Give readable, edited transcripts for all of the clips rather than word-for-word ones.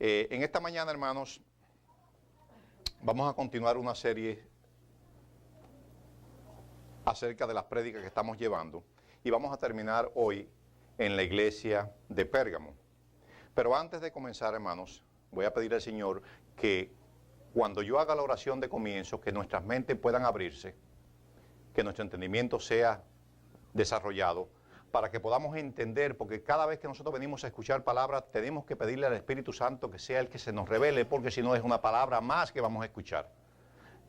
En esta mañana, hermanos, vamos a continuar una serie acerca de las prédicas que estamos llevando y vamos a terminar hoy en la iglesia de Pérgamo. Pero antes de comenzar, hermanos, voy a pedir al Señor que cuando yo haga la oración de comienzo, que nuestras mentes puedan abrirse, que nuestro entendimiento sea desarrollado, para que podamos entender, porque cada vez que nosotros venimos a escuchar palabras, tenemos que pedirle al Espíritu Santo que sea el que se nos revele, porque si no es una palabra más que vamos a escuchar.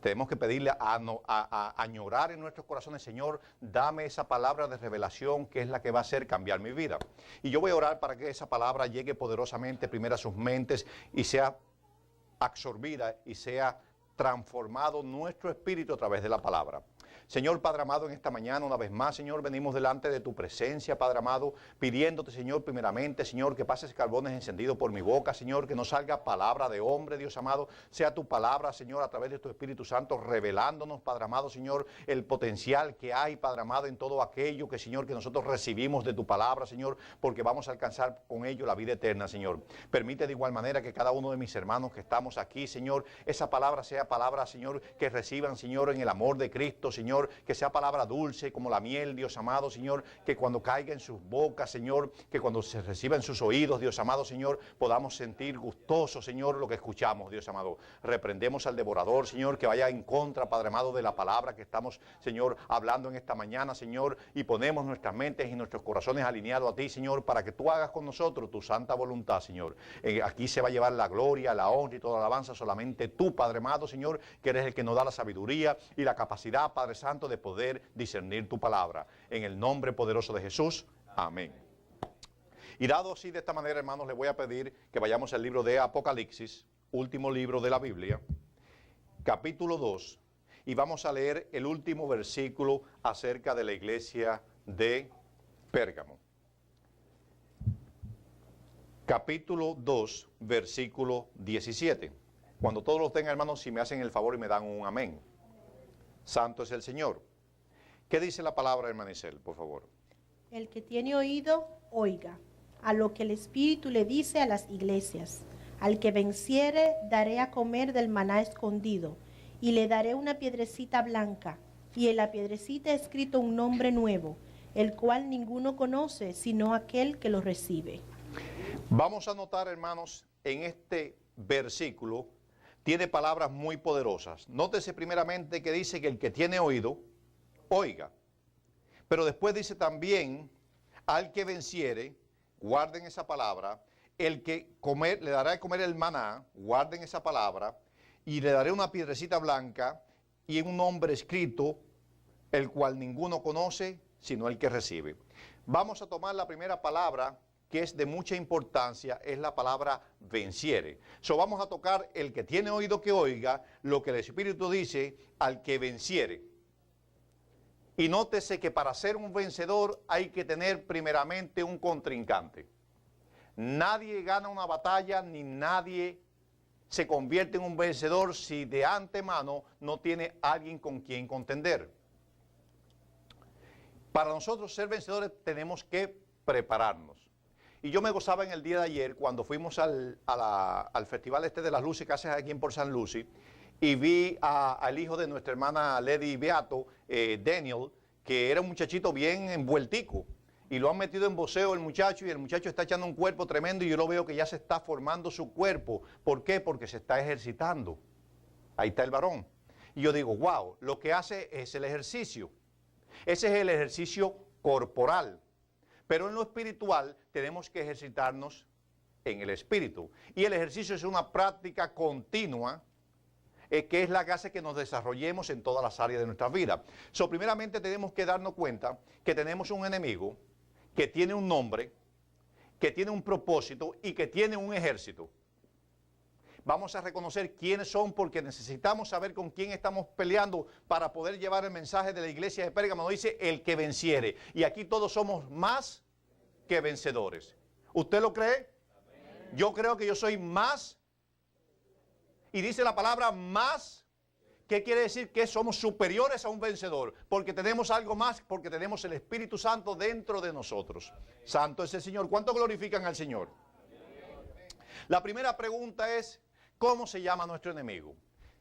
Tenemos que pedirle a añorar en nuestros corazones, Señor, dame esa palabra de revelación que es la que va a hacer cambiar mi vida. Y yo voy a orar para que esa palabra llegue poderosamente primero a sus mentes y sea absorbida y sea transformado nuestro espíritu a través de la palabra. Señor Padre amado, en esta mañana, una vez más, Señor, venimos delante de tu presencia, Padre amado, pidiéndote, Señor, primeramente, Señor, que pases carbones encendidos por mi boca, Señor, que no salga palabra de hombre, Dios amado, sea tu palabra, Señor, a través de tu Espíritu Santo, revelándonos, Padre amado, Señor, el potencial que hay, Padre amado, en todo aquello que, Señor, que nosotros recibimos de tu palabra, Señor, porque vamos a alcanzar con ello la vida eterna, Señor. Permite de igual manera que cada uno de mis hermanos que estamos aquí, Señor, esa palabra sea palabra, Señor, que reciban, Señor, en el amor de Cristo, Señor, que sea palabra dulce como la miel, Dios amado, Señor, que cuando caiga en sus bocas, Señor, que cuando se reciba en sus oídos, Dios amado, Señor, podamos sentir gustoso, Señor, lo que escuchamos, Dios amado. Reprendemos al devorador, Señor, que vaya en contra, Padre amado, de la palabra que estamos, Señor, hablando en esta mañana, Señor, y ponemos nuestras mentes y nuestros corazones alineados a ti, Señor, para que tú hagas con nosotros tu santa voluntad, Señor. Aquí se va a llevar la gloria, la honra y toda la alabanza solamente tú, Padre amado, Señor, que eres el que nos da la sabiduría y la capacidad, Padre Santo, de poder discernir tu palabra. En el nombre poderoso de Jesús. Amén. Y dado así de esta manera, hermanos, les voy a pedir que vayamos al libro de Apocalipsis, último libro de la Biblia, capítulo 2, y vamos a leer el último versículo acerca de la iglesia de Pérgamo. Capítulo 2, versículo 17. Cuando todos lo tengan, hermanos, si me hacen el favor y me dan un amén. Santo es el Señor. ¿Qué dice la palabra, hermana Isel, por favor? El que tiene oído, oiga a lo que el Espíritu le dice a las iglesias. Al que venciere, daré a comer del maná escondido, y le daré una piedrecita blanca, y en la piedrecita escrito un nombre nuevo, el cual ninguno conoce, sino aquel que lo recibe. Vamos a notar, hermanos, en este versículo, tiene palabras muy poderosas. Nótese primeramente que dice que el que tiene oído, oiga. Pero después dice también, al que venciere, guarden esa palabra, el que le dará de comer el maná, guarden esa palabra, y le daré una piedrecita blanca y un nombre escrito, el cual ninguno conoce, sino el que recibe. Vamos a tomar la primera palabra, que es de mucha importancia, es la palabra venciere. Vamos a tocar el que tiene oído que oiga, lo que el Espíritu dice al que venciere. Y nótese que para ser un vencedor hay que tener primeramente un contrincante. Nadie gana una batalla ni nadie se convierte en un vencedor si de antemano no tiene alguien con quien contender. Para nosotros ser vencedores tenemos que prepararnos. Y yo me gozaba en el día de ayer cuando fuimos al Festival de las Luces que hace aquí en Port St. Lucie y vi al hijo de nuestra hermana Lady Beato, Daniel, que era un muchachito bien envueltico y lo han metido en boxeo el muchacho y el muchacho está echando un cuerpo tremendo y yo lo veo que ya se está formando su cuerpo. ¿Por qué? Porque se está ejercitando. Ahí está el varón. Y yo digo, wow, lo que hace es el ejercicio. Ese es el ejercicio corporal. Pero en lo espiritual tenemos que ejercitarnos en el espíritu. Y el ejercicio es una práctica continua que es la que hace que nos desarrollemos en todas las áreas de nuestra vida. Primeramente tenemos que darnos cuenta que tenemos un enemigo que tiene un nombre, que tiene un propósito y que tiene un ejército. Vamos a reconocer quiénes son porque necesitamos saber con quién estamos peleando para poder llevar el mensaje de la iglesia de Pérgamo. Nos dice el que venciere. Y aquí todos somos más que vencedores. ¿Usted lo cree? Yo creo que yo soy más. Y dice la palabra más. ¿Qué quiere decir? Que somos superiores a un vencedor. Porque tenemos algo más, porque tenemos el Espíritu Santo dentro de nosotros. Santo es el Señor. ¿Cuánto glorifican al Señor? La primera pregunta es, ¿cómo se llama nuestro enemigo?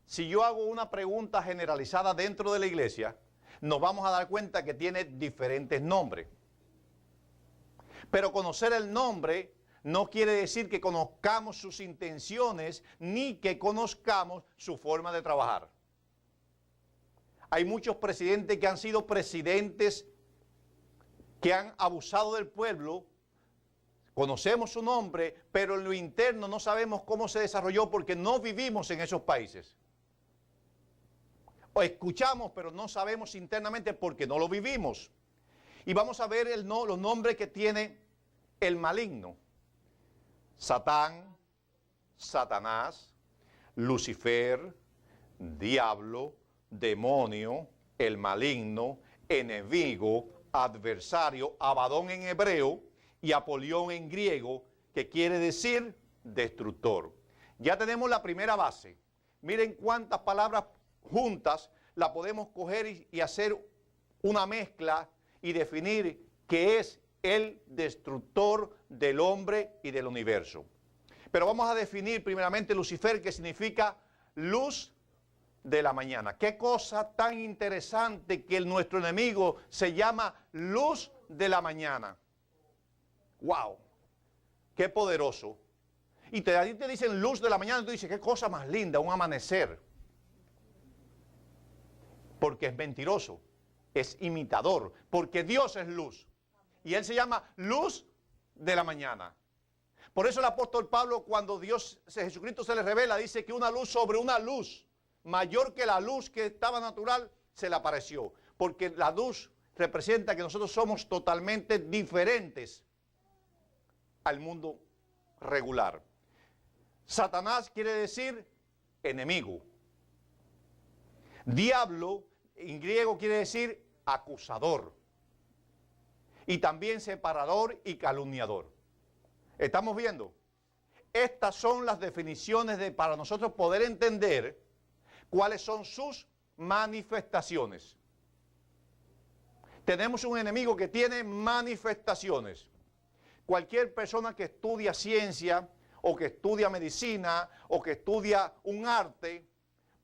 Si yo hago una pregunta generalizada dentro de la iglesia, nos vamos a dar cuenta que tiene diferentes nombres. Pero conocer el nombre no quiere decir que conozcamos sus intenciones ni que conozcamos su forma de trabajar. Hay muchos presidentes que han sido presidentes que han abusado del pueblo. Conocemos su nombre, pero en lo interno no sabemos cómo se desarrolló porque no vivimos en esos países. O escuchamos, pero no sabemos internamente porque no lo vivimos. Y vamos a ver los nombres que tiene el maligno. Satán, Satanás, Lucifer, diablo, demonio, el maligno, enemigo, adversario, Abadón en hebreo y Apolión en griego, que quiere decir destructor. Ya tenemos la primera base. Miren cuántas palabras juntas la podemos coger y hacer una mezcla y definir qué es el destructor del hombre y del universo. Pero vamos a definir primeramente Lucifer, que significa luz de la mañana. Qué cosa tan interesante que nuestro enemigo se llama luz de la mañana. ¡Wow! ¡Qué poderoso! Y a ti te dicen luz de la mañana y tú dices, qué cosa más linda, un amanecer. Porque es mentiroso, es imitador, porque Dios es luz. Y Él se llama luz de la mañana. Por eso el apóstol Pablo, cuando Jesucristo se le revela, dice que una luz sobre una luz, mayor que la luz que estaba natural, se le apareció. Porque la luz representa que nosotros somos totalmente diferentes al mundo regular. Satanás quiere decir enemigo. Diablo en griego quiere decir acusador. Y también separador y calumniador. ¿Estamos viendo? Estas son las definiciones para nosotros poder entender cuáles son sus manifestaciones. Tenemos un enemigo que tiene manifestaciones. Cualquier persona que estudia ciencia o que estudia medicina o que estudia un arte,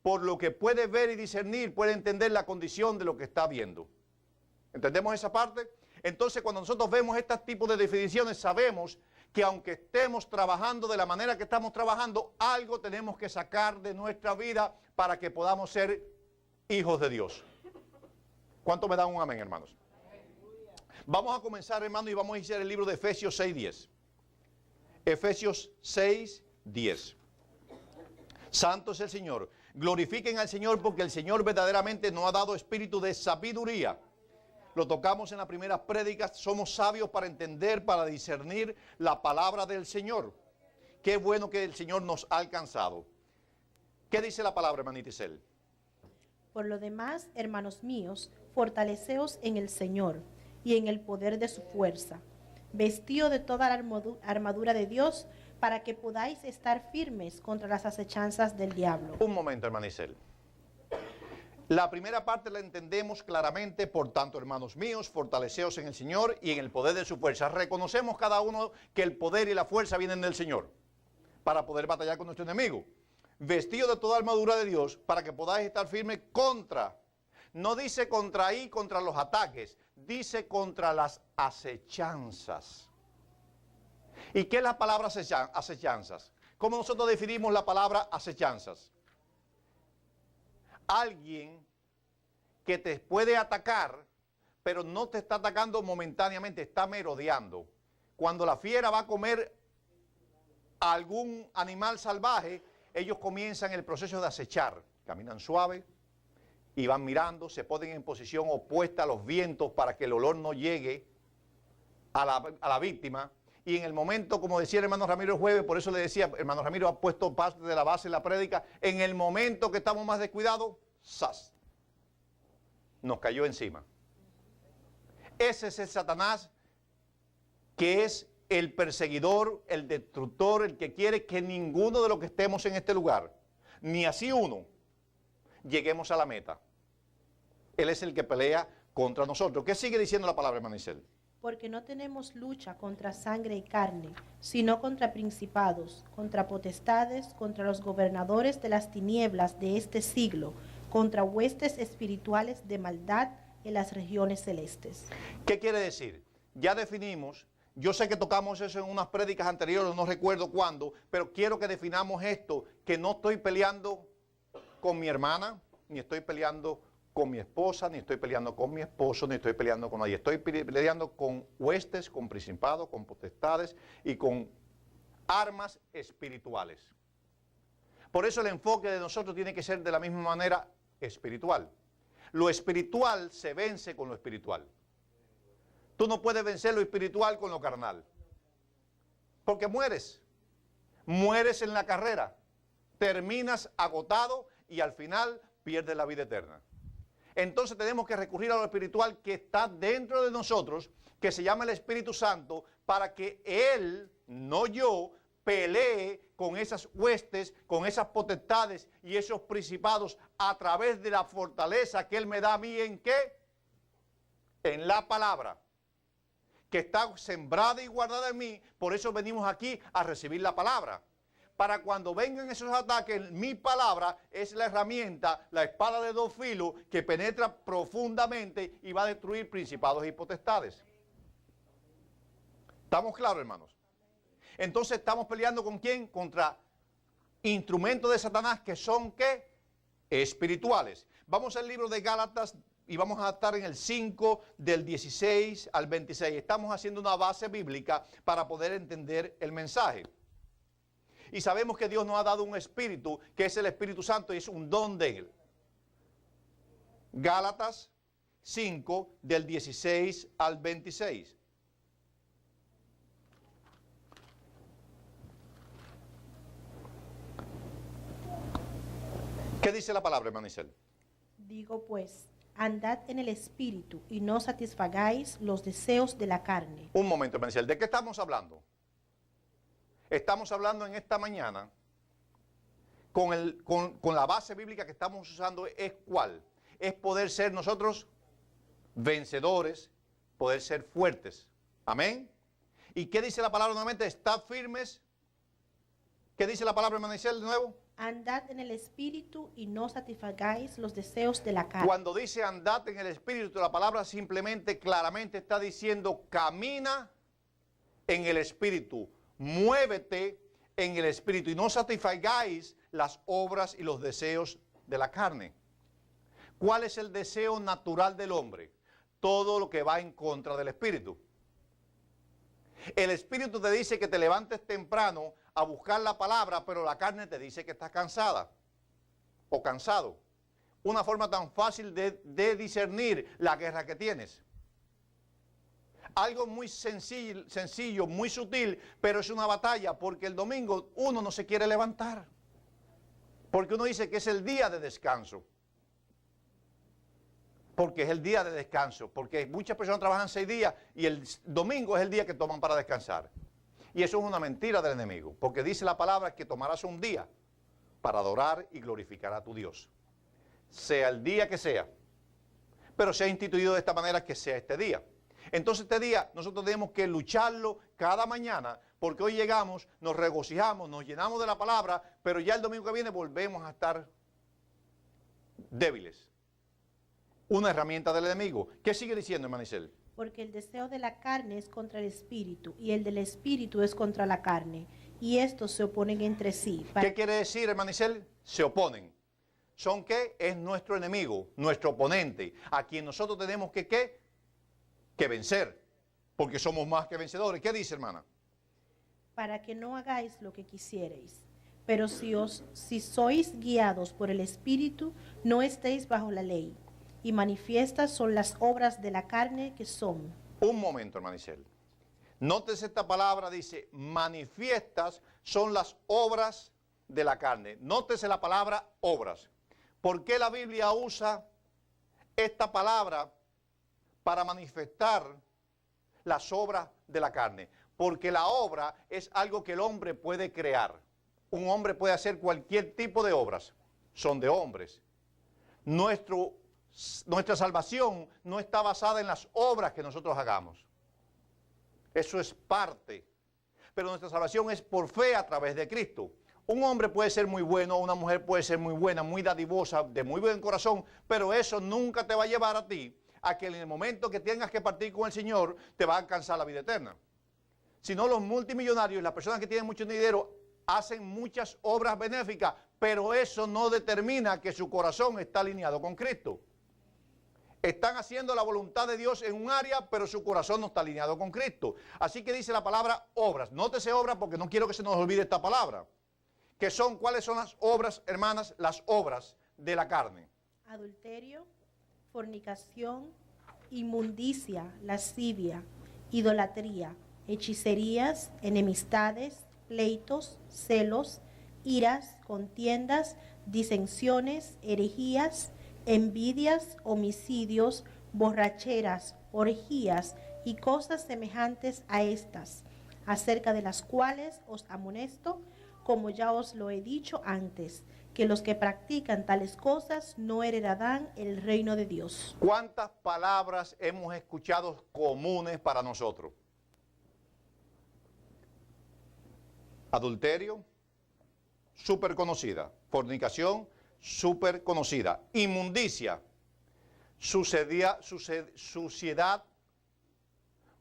por lo que puede ver y discernir, puede entender la condición de lo que está viendo. ¿Entendemos esa parte? Entonces, cuando nosotros vemos este tipo de definiciones, sabemos que aunque estemos trabajando de la manera que estamos trabajando, algo tenemos que sacar de nuestra vida para que podamos ser hijos de Dios. ¿Cuánto me dan un amén, hermanos? Vamos a comenzar, hermanos, y vamos a iniciar el libro de Efesios 6:10. Efesios 6:10. Santo es el Señor. Glorifiquen al Señor porque el Señor verdaderamente nos ha dado espíritu de sabiduría. Lo tocamos en las primeras prédicas. Somos sabios para entender, para discernir la palabra del Señor. Qué bueno que el Señor nos ha alcanzado. ¿Qué dice la palabra, hermanita Isel? Por lo demás, hermanos míos, fortaleceos en el Señor y en el poder de su fuerza, vestido de toda la armadura de Dios, para que podáis estar firmes contra las acechanzas del diablo. Un momento, hermana Isel. La primera parte la entendemos claramente, por tanto, hermanos míos, fortaleceos en el Señor y en el poder de su fuerza. Reconocemos cada uno que el poder y la fuerza vienen del Señor para poder batallar con nuestro enemigo. Vestido de toda armadura de Dios para que podáis estar firmes contra. No dice contra ahí, contra los ataques, dice contra las acechanzas. ¿Y qué es la palabra acechanzas? ¿Cómo nosotros definimos la palabra acechanzas? Alguien que te puede atacar, pero no te está atacando momentáneamente, está merodeando. Cuando la fiera va a comer a algún animal salvaje, ellos comienzan el proceso de acechar. Caminan suave y van mirando, se ponen en posición opuesta a los vientos para que el olor no llegue a la víctima. Y en el momento, como decía el hermano Ramiro el jueves, por eso le decía, hermano Ramiro ha puesto parte de la base en la prédica, en el momento que estamos más descuidados, ¡zas!, nos cayó encima. Ese es el Satanás, que es el perseguidor, el destructor, el que quiere que ninguno de los que estemos en este lugar, ni así uno, lleguemos a la meta. Él es el que pelea contra nosotros. ¿Qué sigue diciendo la palabra, hermano Isel? Porque no tenemos lucha contra sangre y carne, sino contra principados, contra potestades, contra los gobernadores de las tinieblas de este siglo, contra huestes espirituales de maldad en las regiones celestes. ¿Qué quiere decir? Ya definimos, yo sé que tocamos eso en unas prédicas anteriores, no recuerdo cuándo, pero quiero que definamos esto, que no estoy peleando con mi hermana, ni estoy peleando con mi esposa, ni estoy peleando con mi esposo, ni estoy peleando con nadie. Estoy peleando con huestes, con principados, con potestades y con armas espirituales. Por eso el enfoque de nosotros tiene que ser de la misma manera espiritual. Lo espiritual se vence con lo espiritual. Tú no puedes vencer lo espiritual con lo carnal. Porque mueres. Mueres en la carrera. Terminas agotado y al final pierdes la vida eterna. Entonces tenemos que recurrir a lo espiritual que está dentro de nosotros, que se llama el Espíritu Santo, para que Él, no yo, pelee con esas huestes, con esas potestades y esos principados a través de la fortaleza que Él me da a mí. ¿En qué? En la palabra, que está sembrada y guardada en mí. Por eso venimos aquí a recibir la palabra. Para cuando vengan esos ataques, mi palabra es la herramienta, la espada de dos filos que penetra profundamente y va a destruir principados y potestades. ¿Estamos claros, hermanos? Entonces estamos peleando ¿con quién? Contra instrumentos de Satanás que son ¿qué? Espirituales. Vamos al libro de Gálatas y vamos a estar en el 5 del 16 al 26. Estamos haciendo una base bíblica para poder entender el mensaje. Y sabemos que Dios nos ha dado un espíritu, que es el Espíritu Santo, y es un don de Él. Gálatas 5, del 16 al 26. ¿Qué dice la palabra, hermano Isel? Digo pues, andad en el espíritu y no satisfagáis los deseos de la carne. Un momento, hermano Isel, ¿de qué estamos hablando? Estamos hablando en esta mañana, con la base bíblica que estamos usando, ¿es cuál? Es poder ser nosotros vencedores, poder ser fuertes. Amén. ¿Y qué dice la palabra nuevamente? Estad firmes. ¿Qué dice la palabra, hermano Isel, de nuevo? Andad en el espíritu y no satisfagáis los deseos de la carne. Cuando dice andad en el espíritu, la palabra simplemente, claramente está diciendo camina en el espíritu. Muévete en el espíritu y no satisfagáis las obras y los deseos de la carne. ¿Cuál es el deseo natural del hombre? Todo lo que va en contra del espíritu. El espíritu te dice que te levantes temprano a buscar la palabra, pero la carne te dice que estás cansada o cansado. Una forma tan fácil de discernir la guerra que tienes. Algo muy sencillo, muy sutil, pero es una batalla, porque el domingo uno no se quiere levantar. Porque uno dice que es el día de descanso. Porque es el día de descanso. Porque muchas personas trabajan 6 días y el domingo es el día que toman para descansar. Y eso es una mentira del enemigo. Porque dice la palabra que tomarás un día para adorar y glorificar a tu Dios. Sea el día que sea. Pero se ha instituido de esta manera que sea este día. Entonces este día nosotros tenemos que lucharlo cada mañana, porque hoy llegamos, nos regocijamos, nos llenamos de la palabra, pero ya el domingo que viene volvemos a estar débiles. Una herramienta del enemigo. ¿Qué sigue diciendo, hermano Isel? Porque el deseo de la carne es contra el espíritu, y el del espíritu es contra la carne, y estos se oponen entre sí. ¿Qué quiere decir, hermano Isel? Se oponen. ¿Son qué? Es nuestro enemigo, nuestro oponente, a quien nosotros tenemos que ¿qué? Que vencer, porque somos más que vencedores. ¿Qué dice, hermana? Para que no hagáis lo que quisierais. Pero si sois guiados por el Espíritu, no estéis bajo la ley. Y manifiestas son las obras de la carne, que son. Un momento, hermana Isel. Nótese esta palabra, dice, manifiestas son las obras de la carne. Nótese la palabra obras. ¿Por qué la Biblia usa esta palabra para manifestar las obras de la carne? Porque la obra es algo que el hombre puede crear. Un hombre puede hacer cualquier tipo de obras. Son de hombres. Nuestra salvación no está basada en las obras que nosotros hagamos. Eso es parte. Pero nuestra salvación es por fe a través de Cristo. Un hombre puede ser muy bueno, una mujer puede ser muy buena, muy dadivosa, de muy buen corazón, pero eso nunca te va a llevar a ti a que en el momento que tengas que partir con el Señor te va a alcanzar la vida eterna. Si no, los multimillonarios, las personas que tienen mucho dinero, hacen muchas obras benéficas, pero eso no determina que su corazón está alineado con Cristo. Están haciendo la voluntad de Dios en un área, pero su corazón no está alineado con Cristo. Así que dice la palabra obras. Nótese obras porque no quiero que se nos olvide esta palabra. ¿Cuáles son las obras, hermanas? Las obras de la carne. Adulterio, fornicación, inmundicia, lascivia, idolatría, hechicerías, enemistades, pleitos, celos, iras, contiendas, disensiones, herejías, envidias, homicidios, borracheras, orgías y cosas semejantes a estas, acerca de las cuales os amonesto, como ya os lo he dicho antes, que los que practican tales cosas no heredarán el reino de Dios. ¿Cuántas palabras hemos escuchado comunes para nosotros? Adulterio, súper conocida. Fornicación, súper conocida. Inmundicia, suciedad,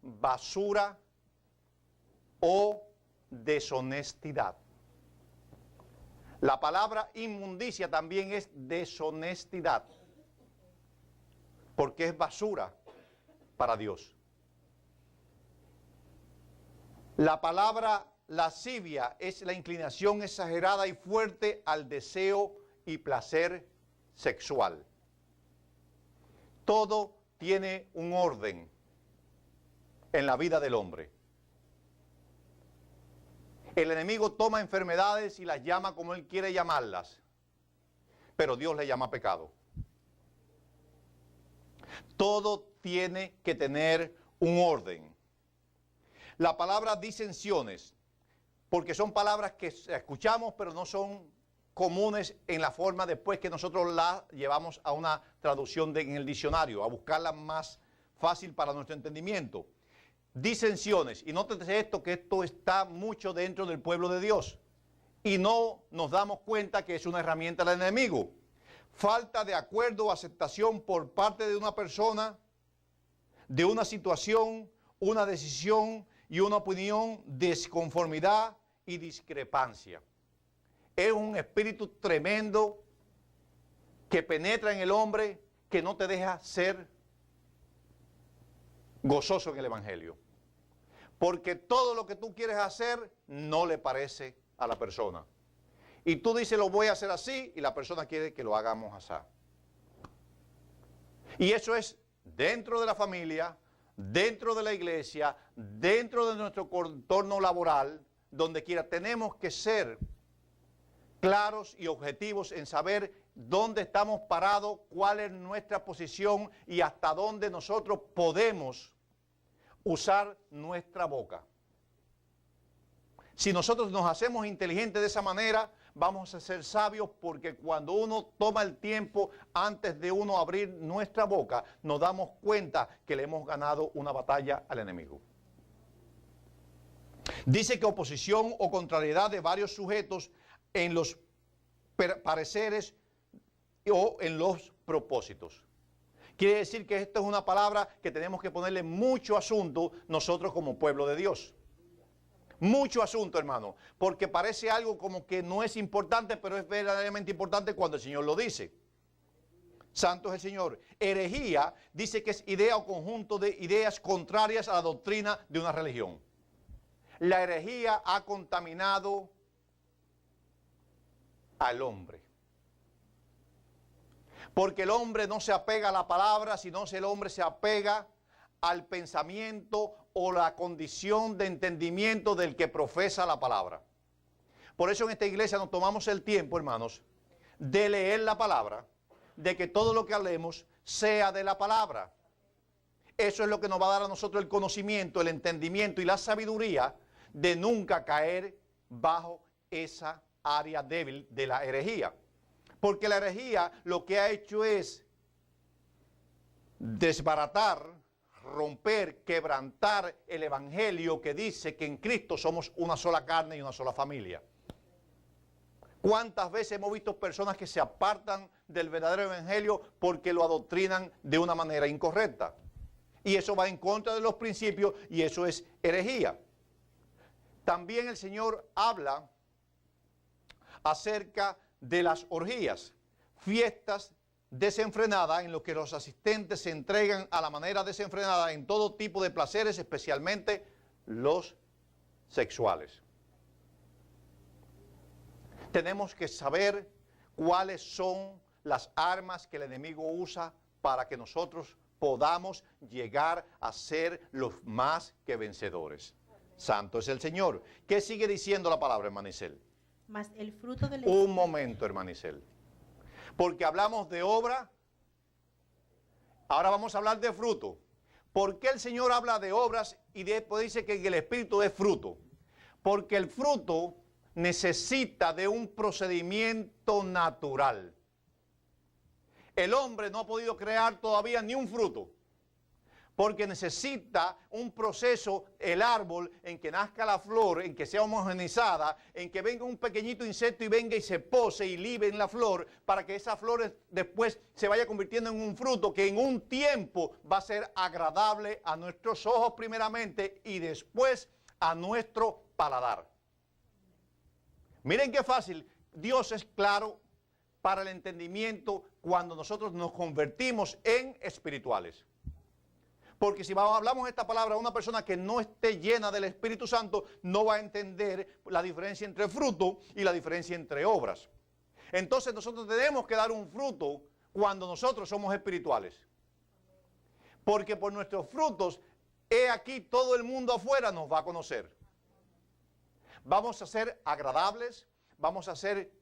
basura o deshonestidad. La palabra inmundicia también es deshonestidad, porque es basura para Dios. La palabra lascivia es la inclinación exagerada y fuerte al deseo y placer sexual. Todo tiene un orden en la vida del hombre. El enemigo toma enfermedades y las llama como él quiere llamarlas, pero Dios le llama pecado. Todo tiene que tener un orden. La palabra disensiones, porque son palabras que escuchamos, pero no son comunes en la forma después que nosotros las llevamos a una traducción en el diccionario, a buscarla más fácil para nuestro entendimiento. Disensiones, y nótese esto, que esto está mucho dentro del pueblo de Dios, y no nos damos cuenta que es una herramienta del enemigo. Falta de acuerdo o aceptación por parte de una persona, de una situación, una decisión y una opinión, desconformidad y discrepancia. Es un espíritu tremendo que penetra en el hombre, que no te deja ser gozoso en el Evangelio. Porque todo lo que tú quieres hacer no le parece a la persona. Y tú dices, lo voy a hacer así, y la persona quiere que lo hagamos así. Y eso es dentro de la familia, dentro de la iglesia, dentro de nuestro entorno laboral, donde quiera. Tenemos que ser claros y objetivos en saber dónde estamos parados, cuál es nuestra posición y hasta dónde nosotros podemos usar nuestra boca. Si nosotros nos hacemos inteligentes de esa manera, vamos a ser sabios, porque cuando uno toma el tiempo antes de uno abrir nuestra boca, nos damos cuenta que le hemos ganado una batalla al enemigo. Dice que oposición o contrariedad de varios sujetos en los pareceres o en los propósitos. Quiere decir que esta es una palabra que tenemos que ponerle mucho asunto nosotros como pueblo de Dios. Mucho asunto, hermano, porque parece algo como que no es importante, pero es verdaderamente importante cuando el Señor lo dice. Santo es el Señor. Herejía dice que es idea o conjunto de ideas contrarias a la doctrina de una religión. La herejía ha contaminado al hombre. Porque el hombre no se apega a la palabra, sino que el hombre se apega al pensamiento o la condición de entendimiento del que profesa la palabra. Por eso en esta iglesia nos tomamos el tiempo, hermanos, de leer la palabra, de que todo lo que hablemos sea de la palabra. Eso es lo que nos va a dar a nosotros el conocimiento, el entendimiento y la sabiduría de nunca caer bajo esa área débil de la herejía. Porque la herejía lo que ha hecho es desbaratar, romper, quebrantar el evangelio que dice que en Cristo somos una sola carne y una sola familia. ¿Cuántas veces hemos visto personas que se apartan del verdadero evangelio porque lo adoctrinan de una manera incorrecta? Y eso va en contra de los principios y eso es herejía. También el Señor habla acerca de las orgías, fiestas desenfrenadas en las que los asistentes se entregan a la manera desenfrenada en todo tipo de placeres, especialmente los sexuales. Tenemos que saber cuáles son las armas que el enemigo usa para que nosotros podamos llegar a ser los más que vencedores. Santo es el Señor. ¿Qué sigue diciendo la palabra, hermana Isel? Mas el fruto del Un momento, hermana Isel. Porque hablamos de obra, ahora vamos a hablar de fruto. ¿Por qué el Señor habla de obras y después dice que el Espíritu es fruto? Porque el fruto necesita de un procedimiento natural. El hombre no ha podido crear todavía ni un fruto, porque necesita un proceso, el árbol, en que nazca la flor, en que sea homogeneizada, en que venga un pequeñito insecto y venga y se pose y libe en la flor, para que esa flor después se vaya convirtiendo en un fruto que en un tiempo va a ser agradable a nuestros ojos primeramente y después a nuestro paladar. Miren qué fácil, Dios es claro para el entendimiento cuando nosotros nos convertimos en espirituales. Porque si hablamos esta palabra a una persona que no esté llena del Espíritu Santo, no va a entender la diferencia entre fruto y la diferencia entre obras. Entonces nosotros tenemos que dar un fruto cuando nosotros somos espirituales. Porque por nuestros frutos, he aquí todo el mundo afuera nos va a conocer. Vamos a ser agradables, vamos a ser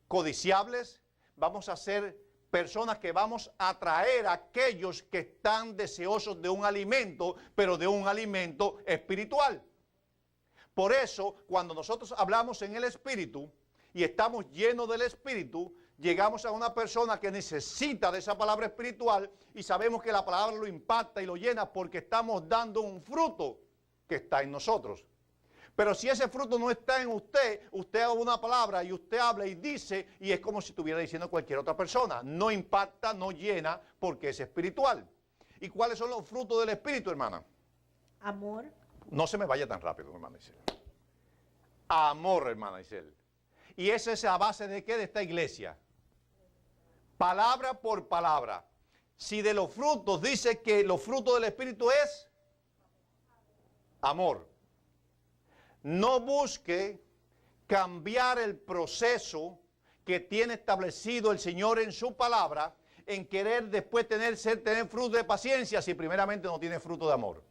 codiciables, vamos a ser personas que vamos a atraer a aquellos que están deseosos de un alimento, pero de un alimento espiritual. Por eso, cuando nosotros hablamos en el Espíritu y estamos llenos del Espíritu, llegamos a una persona que necesita de esa palabra espiritual y sabemos que la palabra lo impacta y lo llena porque estamos dando un fruto que está en nosotros. Pero si ese fruto no está en usted, usted habla una palabra y usted habla y dice, y es como si estuviera diciendo cualquier otra persona. No impacta, no llena, porque es espiritual. ¿Y cuáles son los frutos del Espíritu, hermana? amor, No se me vaya tan rápido, hermana Isel. Amor, hermana Isel. ¿Y esa es a base de qué? De esta iglesia. Palabra por palabra. Si de los frutos dice que los frutos del Espíritu es amor. No busque cambiar el proceso que tiene establecido el Señor en su palabra en querer después tener fruto de paciencia si primeramente no tiene fruto de amor.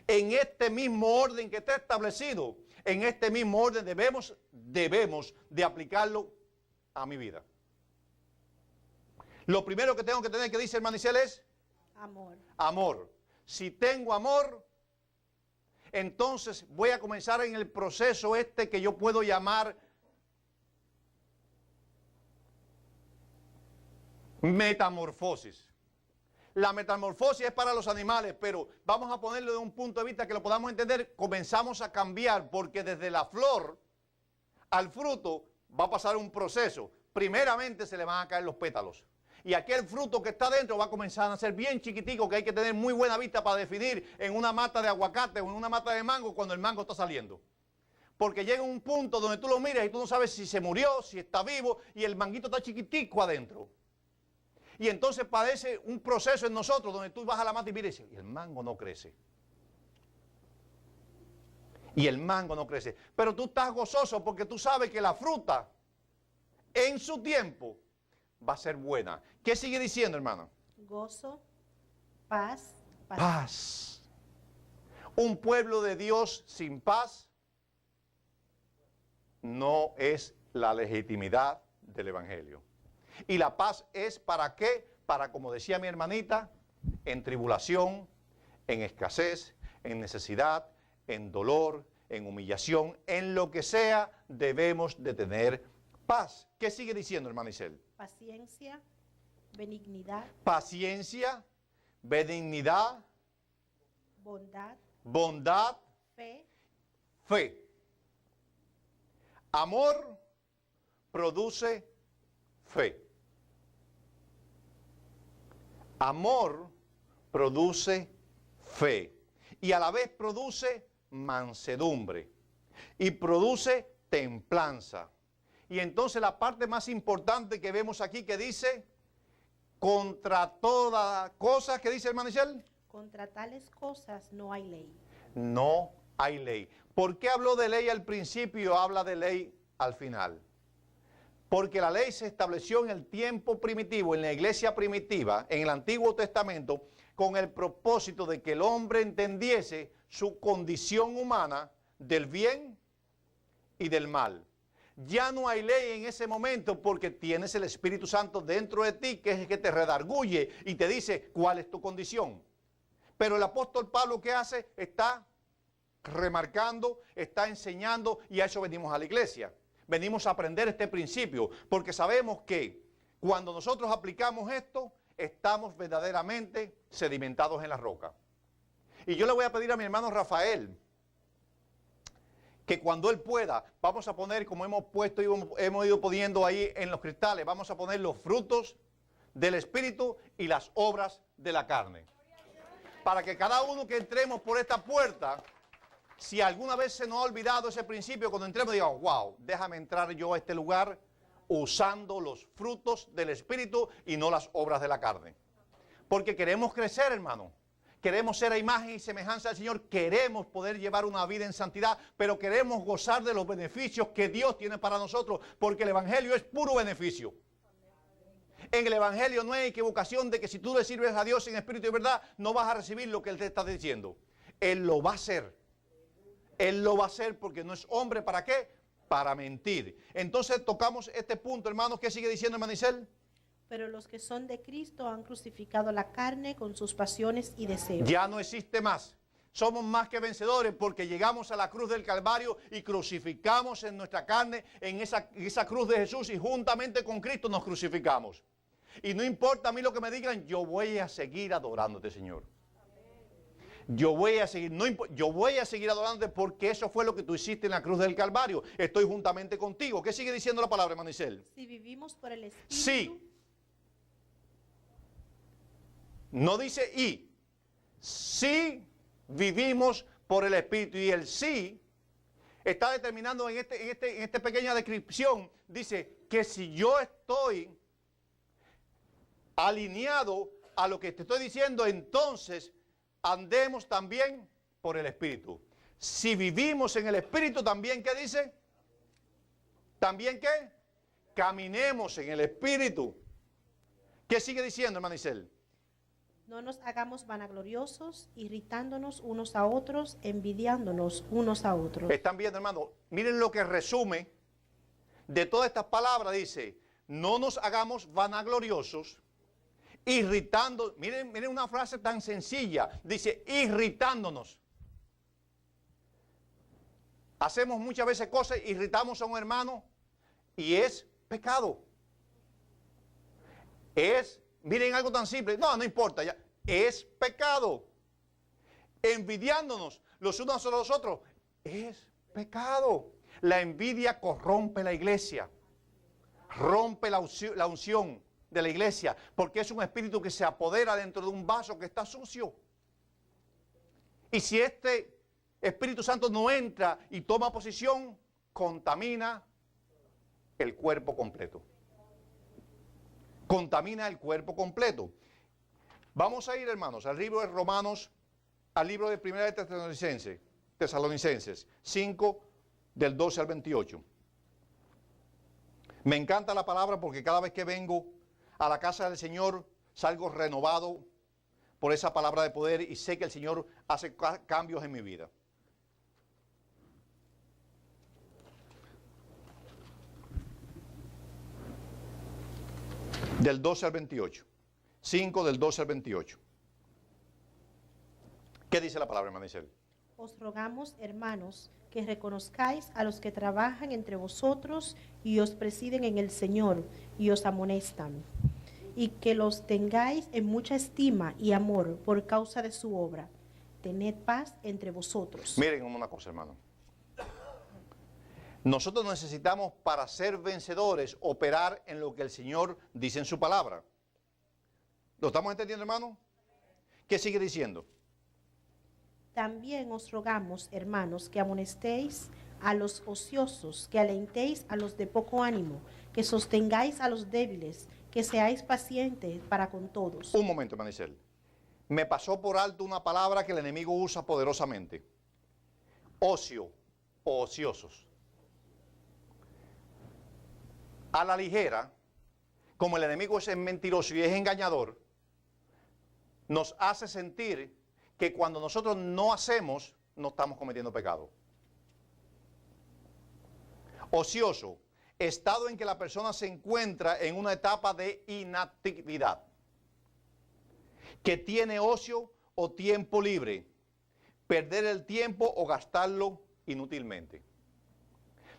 En este mismo orden que está establecido, en este mismo orden debemos de aplicarlo a mi vida. Lo primero que tengo que tener, que dice el Manicel, es amor. Amor. Si tengo amor, entonces voy a comenzar en el proceso este que yo puedo llamar metamorfosis. La metamorfosis es para los animales, pero vamos a ponerlo de un punto de vista que lo podamos entender. Comenzamos a cambiar porque desde la flor al fruto va a pasar un proceso. Primeramente se le van a caer los pétalos. Y aquel fruto que está dentro va a comenzar a ser bien chiquitico, que hay que tener muy buena vista para definir en una mata de aguacate o en una mata de mango cuando el mango está saliendo. Porque llega un punto donde tú lo miras y tú no sabes si se murió, si está vivo, y el manguito está chiquitico adentro. Y entonces padece un proceso en nosotros donde tú vas a la mata y miras y el mango no crece. Y el mango no crece. Pero tú estás gozoso porque tú sabes que la fruta en su tiempo va a ser buena. ¿Qué sigue diciendo, hermano? Gozo, paz, Paz. Un pueblo de Dios sin paz no es la legitimidad del Evangelio. Y la paz es ¿para qué? Para, como decía mi hermanita, en tribulación, en escasez, en necesidad, en dolor, en humillación, en lo que sea, debemos de tener paz. ¿Qué sigue diciendo, hermana Isel? paciencia, benignidad, Paciencia, benignidad, bondad, fe, fe. Amor produce fe. Amor produce fe. Y a la vez produce mansedumbre. Y produce templanza. Y entonces la parte más importante que vemos aquí que dice, contra toda cosa, ¿qué dice hermano Michel? contra tales cosas no hay ley. No hay ley. ¿Por qué habló de ley al principio y habla de ley al final? Porque la ley se estableció en el tiempo primitivo, en la iglesia primitiva, en el Antiguo Testamento, con el propósito de que el hombre entendiese su condición humana del bien y del mal. Ya no hay ley en ese momento porque tienes el Espíritu Santo dentro de ti, que es el que te redarguye y te dice cuál es tu condición. Pero el apóstol Pablo, ¿qué hace? Está remarcando, está enseñando, y a eso venimos a la iglesia. Venimos a aprender este principio, porque sabemos que cuando nosotros aplicamos esto, estamos verdaderamente sedimentados en la roca. Y yo le voy a pedir a mi hermano Rafael que cuando él pueda, vamos a poner, como hemos puesto y hemos ido poniendo ahí en los cristales, vamos a poner los frutos del Espíritu y las obras de la carne. Para que cada uno que entremos por esta puerta, si alguna vez se nos ha olvidado ese principio, cuando entremos digamos, wow, déjame entrar yo a este lugar usando los frutos del Espíritu y no las obras de la carne. Porque queremos crecer, hermano. Queremos ser a imagen y semejanza del Señor. Queremos poder llevar una vida en santidad, pero queremos gozar de los beneficios que Dios tiene para nosotros, porque el Evangelio es puro beneficio. En el Evangelio no hay equivocación de que si tú le sirves a Dios en espíritu y verdad, no vas a recibir lo que Él te está diciendo. Él lo va a hacer. Él lo va a hacer porque no es hombre, ¿para qué? Para mentir. Entonces tocamos este punto, hermanos. ¿Qué sigue diciendo, hermano Isel? Pero los que son de Cristo han crucificado la carne con sus pasiones y deseos. Ya no existe más. Somos más que vencedores porque llegamos a la cruz del Calvario y crucificamos en nuestra carne, en esa cruz de Jesús, y juntamente con Cristo nos crucificamos. Y no importa a mí lo que me digan, yo voy a seguir adorándote, Señor. Yo voy a seguir adorándote porque eso fue lo que tú hiciste en la cruz del Calvario. Estoy juntamente contigo. ¿Qué sigue diciendo la palabra, hermano Isel? Si vivimos por el Espíritu. Sí. No dice y. Sí vivimos por el Espíritu. Y el sí está determinando en esta pequeña descripción. Dice que si yo estoy alineado a lo que te estoy diciendo, entonces andemos también por el Espíritu. Si vivimos en el Espíritu, también, ¿qué dice? ¿También qué? Caminemos en el Espíritu. ¿Qué sigue diciendo, hermano Isel? No nos hagamos vanagloriosos, irritándonos unos a otros, envidiándonos unos a otros. ¿Están viendo, hermano? Miren lo que resume de todas estas palabras. Dice, no nos hagamos vanagloriosos, irritando. Miren una frase tan sencilla. Dice, irritándonos. Hacemos muchas veces cosas, irritamos a un hermano y es pecado. Miren algo tan simple. No importa, ya. Es pecado. Envidiándonos los unos a los otros es pecado. La envidia corrompe la iglesia. Rompe la unción de la iglesia, porque es un espíritu que se apodera dentro de un vaso que está sucio. Y si este Espíritu Santo no entra y toma posición, contamina el cuerpo completo. Contamina el cuerpo completo. Vamos a ir, hermanos, al libro de Romanos, al libro de Primera de Tesalonicenses 5, del 12 al 28. Me encanta la palabra porque cada vez que vengo a la casa del Señor, salgo renovado por esa palabra de poder y sé que el Señor hace cambios en mi vida. Del 12 al 28. 5 del 12 al 28. ¿Qué dice la palabra, hermano Isel? Os rogamos, hermanos, que reconozcáis a los que trabajan entre vosotros y os presiden en el Señor y os amonestan, y que los tengáis en mucha estima y amor por causa de su obra, tened paz entre vosotros. Miren una cosa, hermano. Nosotros necesitamos, para ser vencedores, operar en lo que el Señor dice en su palabra. ¿Lo estamos entendiendo, hermano? ¿Qué sigue diciendo? También os rogamos, hermanos, que amonestéis a los ociosos, que alentéis a los de poco ánimo, que sostengáis a los débiles, que seáis pacientes para con todos. Un momento, Manicel. Me pasó por alto una palabra que el enemigo usa poderosamente. Ocio o ociosos. A la ligera, como el enemigo es mentiroso y es engañador, nos hace sentir que cuando nosotros no hacemos, no estamos cometiendo pecado. Ocioso, estado en que la persona se encuentra en una etapa de inactividad, que tiene ocio o tiempo libre, perder el tiempo o gastarlo inútilmente.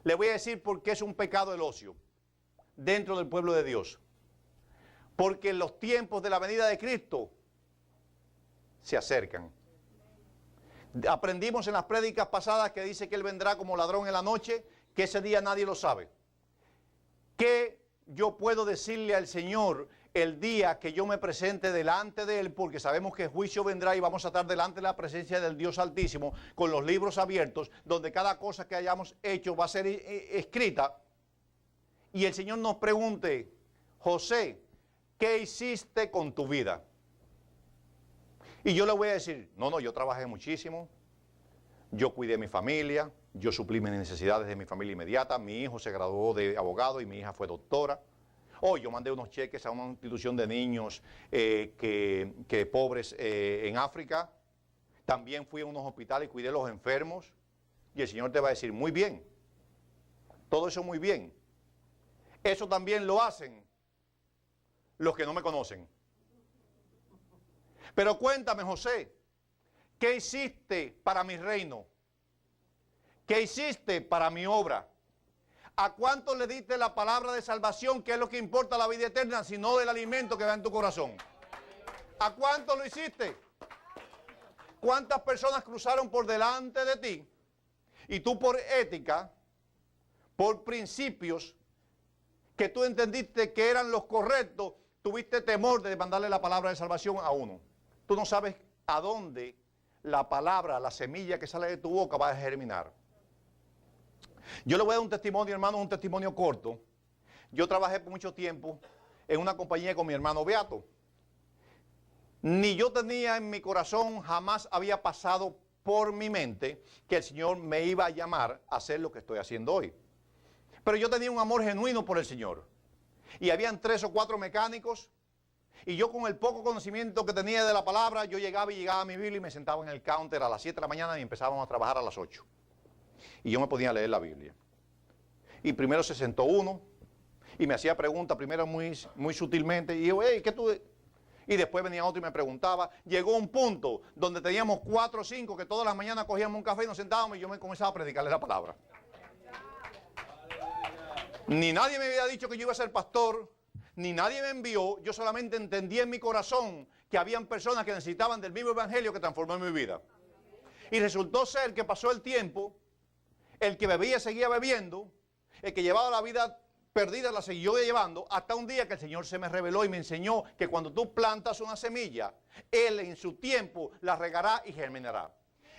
Le voy a decir por qué es un pecado el ocio dentro del pueblo de Dios. Porque en los tiempos de la venida de Cristo se acercan. Aprendimos en las prédicas pasadas que dice que Él vendrá como ladrón en la noche, que ese día nadie lo sabe. ¿Qué yo puedo decirle al Señor el día que yo me presente delante de Él? Porque sabemos que el juicio vendrá y vamos a estar delante de la presencia del Dios Altísimo con los libros abiertos, donde cada cosa que hayamos hecho va a ser escrita. Y el Señor nos pregunte: José, ¿qué hiciste con tu vida? Y yo le voy a decir: no, yo trabajé muchísimo, yo cuidé a mi familia, yo suplí mis necesidades de mi familia inmediata, mi hijo se graduó de abogado y mi hija fue doctora. Yo mandé unos cheques a una institución de niños que pobres en África. También fui a unos hospitales y cuidé a los enfermos. Y el Señor te va a decir: muy bien, todo eso muy bien. Eso también lo hacen los que no me conocen. Pero cuéntame, José, ¿qué hiciste para mi reino? ¿Qué hiciste para mi obra? ¿A cuánto le diste la palabra de salvación, que es lo que importa la vida eterna, sino del alimento que va en tu corazón? ¿A cuánto lo hiciste? ¿Cuántas personas cruzaron por delante de ti y tú, por ética, por principios que tú entendiste que eran los correctos, tuviste temor de mandarle la palabra de salvación a uno? Tú no sabes a dónde la palabra, la semilla que sale de tu boca va a germinar. Yo le voy a dar un testimonio, hermano, un testimonio corto. Yo trabajé por mucho tiempo en una compañía con mi hermano Beato. Ni yo tenía en mi corazón, jamás había pasado por mi mente que el Señor me iba a llamar a hacer lo que estoy haciendo hoy. Pero yo tenía un amor genuino por el Señor. Y habían 3 o 4 mecánicos. Y yo, con el poco conocimiento que tenía de la palabra, yo llegaba a mi Biblia y me sentaba en el counter a las 7 de la mañana y empezábamos a trabajar a las 8. Y yo me ponía a leer la Biblia. Y primero se sentó uno y me hacía preguntas, primero muy sutilmente. Y yo, hey, ¿qué tú...? Y después venía otro y me preguntaba. Llegó un punto donde teníamos 4 o 5 que todas las mañanas cogíamos un café y nos sentábamos y yo me comenzaba a predicarle la palabra. Ni nadie me había dicho que yo iba a ser pastor, ni nadie me envió. Yo solamente entendí en mi corazón que habían personas que necesitaban del mismo evangelio que transformó mi vida. Y resultó ser que pasó el tiempo, el que bebía seguía bebiendo, el que llevaba la vida perdida la siguió llevando, hasta un día que el Señor se me reveló y me enseñó que cuando tú plantas una semilla, Él en su tiempo la regará y germinará.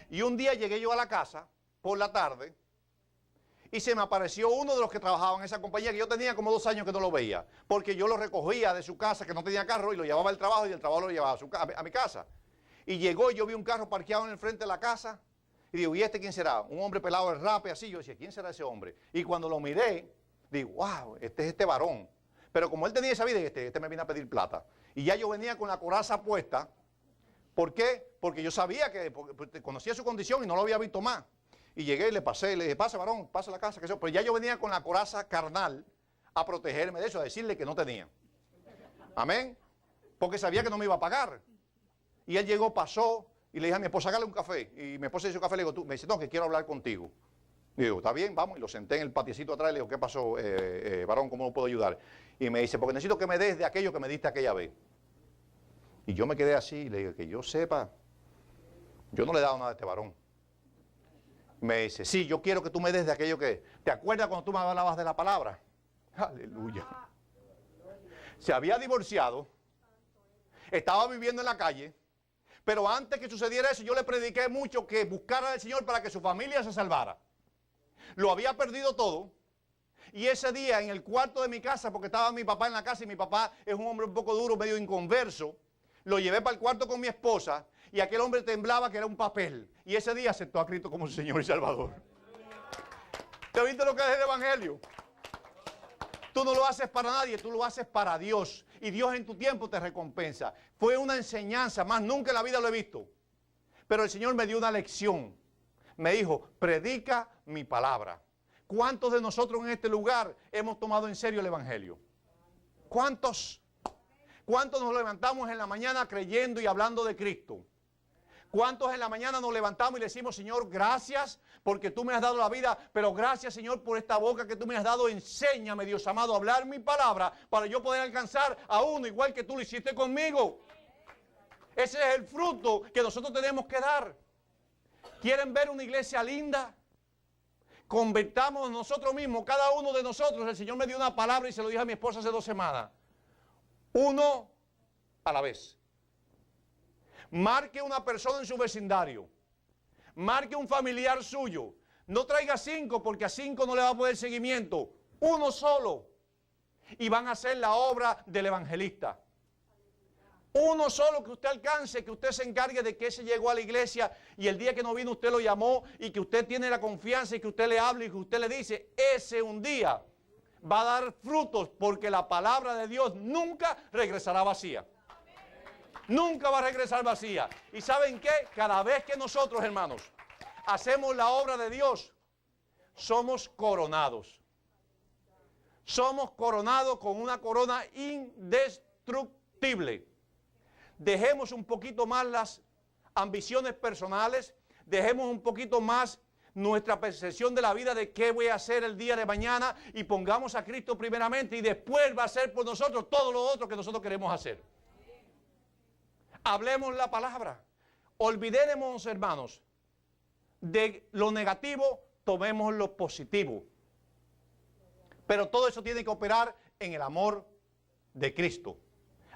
Y un día llegué yo a la casa, por la tarde, y se me apareció uno de los que trabajaban en esa compañía, que yo tenía como 2 años que no lo veía, porque yo lo recogía de su casa, que no tenía carro, y lo llevaba al trabajo, y del trabajo lo llevaba a mi casa. Y llegó y yo vi un carro parqueado en el frente de la casa, y digo, ¿y este quién será? Un hombre pelado de rape, así. Yo decía, ¿quién será ese hombre? Y cuando lo miré, digo, wow, este es este varón. Pero como él tenía esa vida, este me vino a pedir plata. Y ya yo venía con la coraza puesta. ¿Por qué? Porque yo sabía que, conocía su condición y no lo había visto más. Y llegué y le pasé, y le dije, pase varón, pase a la casa. Pero ya yo venía con la coraza carnal a protegerme de eso, a decirle que no tenía. Amén. Porque sabía que no me iba a pagar. Y él llegó, pasó, y le dije a mi esposa, hágale un café. Y mi esposa hizo café, le digo, me dice, no, que quiero hablar contigo. Y digo, está bien, vamos. Y lo senté en el patiecito atrás y le digo, ¿qué pasó, varón? ¿Cómo lo puedo ayudar? Y me dice, porque necesito que me des de aquello que me diste aquella vez. Y yo me quedé así y le digo, que yo sepa, Yo no le he dado nada a este varón. Me dice, sí, yo quiero que tú me des de aquello que... ¿Te acuerdas cuando tú me hablabas de la palabra? Aleluya. Se había divorciado, estaba viviendo en la calle, pero antes que sucediera eso, yo le prediqué mucho que buscara al Señor para que su familia se salvara. Lo había perdido todo. Y ese día en el cuarto de mi casa, porque estaba mi papá en la casa y mi papá es un hombre un poco duro, medio inconverso, lo llevé para el cuarto con mi esposa y aquel hombre temblaba que era un papel. Y ese día aceptó a Cristo como su Señor y Salvador. ¿Te viste lo que es el Evangelio? Tú no lo haces para nadie, tú lo haces para Dios. Y Dios en tu tiempo te recompensa. Fue una enseñanza, más nunca en la vida lo he visto. Pero el Señor me dio una lección. Me dijo, predica mi palabra. ¿Cuántos de nosotros en este lugar hemos tomado en serio el Evangelio? ¿Cuántos? ¿Cuántos nos levantamos en la mañana creyendo y hablando de Cristo? ¿Cuántos en la mañana nos levantamos y le decimos, Señor, gracias porque tú me has dado la vida, pero gracias, Señor, por esta boca que tú me has dado? Enséñame, Dios amado, a hablar mi palabra para yo poder alcanzar a uno igual que tú lo hiciste conmigo. Ese es el fruto que nosotros tenemos que dar. ¿Quieren ver una iglesia linda? Convertamos nosotros mismos, cada uno de nosotros. El Señor me dio una palabra y se lo dije a mi esposa hace 2 semanas. Uno a la vez. Marque una persona en su vecindario. Marque un familiar suyo. No traiga 5 porque a 5 no le va a poder seguimiento. Uno solo. Y van a hacer la obra del evangelista. Uno solo que usted alcance, que usted se encargue de que ese llegó a la iglesia y el día que no vino usted lo llamó y que usted tiene la confianza y que usted le hable y que usted le dice, ese un día va a dar frutos porque la palabra de Dios nunca regresará vacía. Nunca va a regresar vacía. ¿Y saben qué? Cada vez que nosotros, hermanos, hacemos la obra de Dios, somos coronados. Somos coronados con una corona indestructible. Dejemos un poquito más las ambiciones personales, dejemos un poquito más nuestra percepción de la vida de qué voy a hacer el día de mañana y pongamos a Cristo primeramente y después va a ser por nosotros todo lo otro que nosotros queremos hacer. Hablemos la palabra. Olvidemos, hermanos, de lo negativo, tomemos lo positivo. Pero todo eso tiene que operar en el amor de Cristo.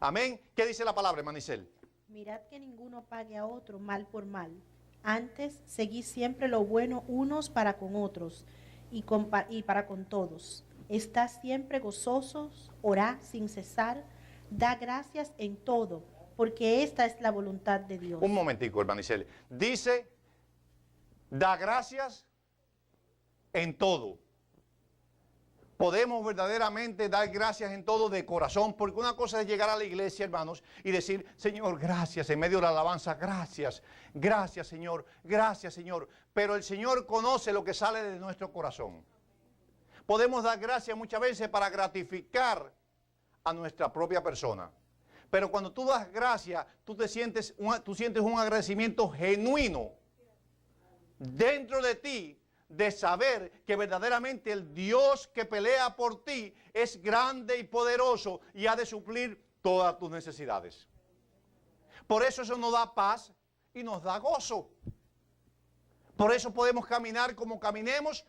Amén. ¿Qué dice la palabra, Manicel? Mirad que ninguno pague a otro mal por mal. Antes, seguid siempre lo bueno unos para con otros y para con todos. Estad siempre gozosos, orad sin cesar, da gracias en todo, porque esta es la voluntad de Dios. Un momentico, Manicel. Dice, da gracias en todo. Podemos verdaderamente dar gracias en todo de corazón, porque una cosa es llegar a la iglesia, hermanos, y decir, Señor, gracias, en medio de la alabanza, gracias, gracias, Señor, gracias, Señor. Pero el Señor conoce lo que sale de nuestro corazón. Podemos dar gracias muchas veces para gratificar a nuestra propia persona. Pero cuando tú das gracias, tú sientes un agradecimiento genuino dentro de ti, de saber que verdaderamente el Dios que pelea por ti es grande y poderoso y ha de suplir todas tus necesidades. Por eso nos da paz y nos da gozo. Por eso podemos caminar como caminemos,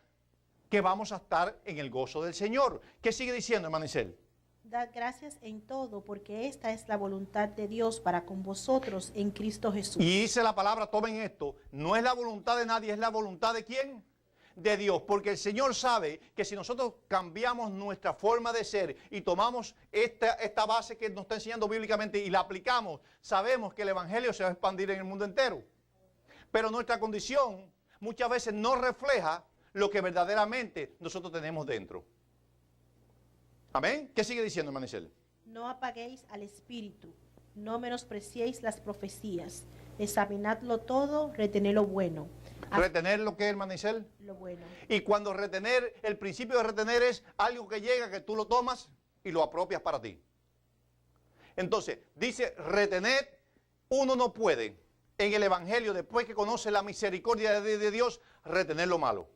que vamos a estar en el gozo del Señor. ¿Qué sigue diciendo, hermano Isel? Dad gracias en todo, porque esta es la voluntad de Dios para con vosotros en Cristo Jesús. Y dice la palabra, tomen esto, no es la voluntad de nadie, es la voluntad de ¿quién? De Dios, porque el Señor sabe que si nosotros cambiamos nuestra forma de ser y tomamos esta base que nos está enseñando bíblicamente y la aplicamos, sabemos que el Evangelio se va a expandir en el mundo entero. Pero nuestra condición muchas veces no refleja lo que verdaderamente nosotros tenemos dentro. Amén. ¿Qué sigue diciendo, hermano Isel? No apaguéis al espíritu, no menospreciéis las profecías, examinadlo todo, retened lo bueno. ¿Retener lo que es, hermano Isel? Lo bueno. Y cuando retener, el principio de retener es algo que llega, que tú lo tomas y lo apropias para ti. Entonces, dice, retener, uno no puede en el Evangelio, después que conoce la misericordia de Dios, retener lo malo.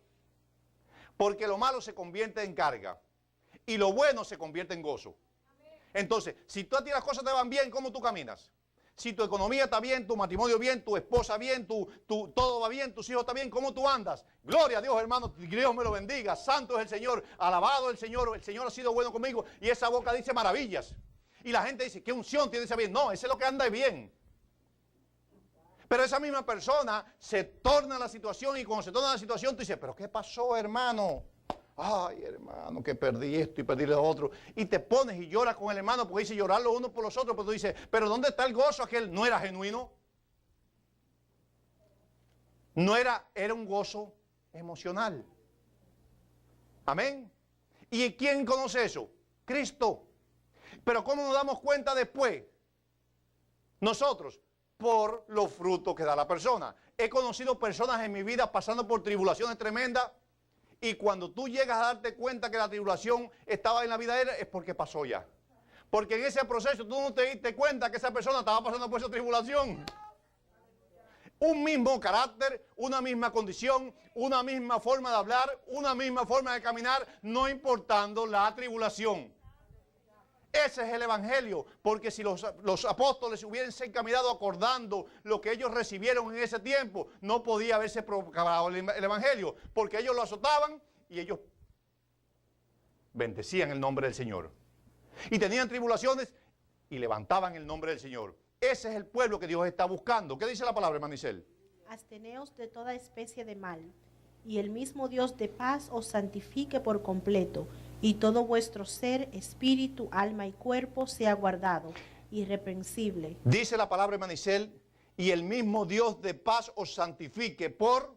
Porque lo malo se convierte en carga y lo bueno se convierte en gozo. Entonces, si tú a ti las cosas te van bien, ¿cómo tú caminas? Si tu economía está bien, tu matrimonio bien, tu esposa bien, todo va bien, tus hijos están bien, ¿cómo tú andas? Gloria a Dios, hermano, Dios me lo bendiga, santo es el Señor, alabado el Señor ha sido bueno conmigo, y esa boca dice maravillas. Y la gente dice, ¿qué unción tiene ese bien? No, ese es lo que anda bien. Pero esa misma persona se torna la situación, y cuando se torna la situación, tú dices, ¿pero qué pasó, hermano? Ay, hermano, que perdí esto y perdí lo otro. Y te pones y lloras con el hermano, porque dice llorar los unos por los otros, pero tú dices, ¿pero dónde está el gozo aquel? No era genuino. No era un gozo emocional. Amén. ¿Y quién conoce eso? Cristo. Pero ¿cómo nos damos cuenta después? Nosotros, por los frutos que da la persona. He conocido personas en mi vida pasando por tribulaciones tremendas, y cuando tú llegas a darte cuenta que la tribulación estaba en la vida de él, es porque pasó ya. Porque en ese proceso tú no te diste cuenta que esa persona estaba pasando por esa tribulación. Un mismo carácter, una misma condición, una misma forma de hablar, una misma forma de caminar, no importando la tribulación. Ese es el evangelio, porque si los apóstoles hubiesen caminado acordando lo que ellos recibieron en ese tiempo, no podía haberse proclamado el evangelio, porque ellos lo azotaban y ellos bendecían el nombre del Señor. Y tenían tribulaciones y levantaban el nombre del Señor. Ese es el pueblo que Dios está buscando. ¿Qué dice la palabra, hermano Isel? Absteneos de toda especie de mal, y el mismo Dios de paz os santifique por completo, y todo vuestro ser, espíritu, alma y cuerpo sea guardado, irreprensible. Dice la palabra, hermano Isel, y el mismo Dios de paz os santifique por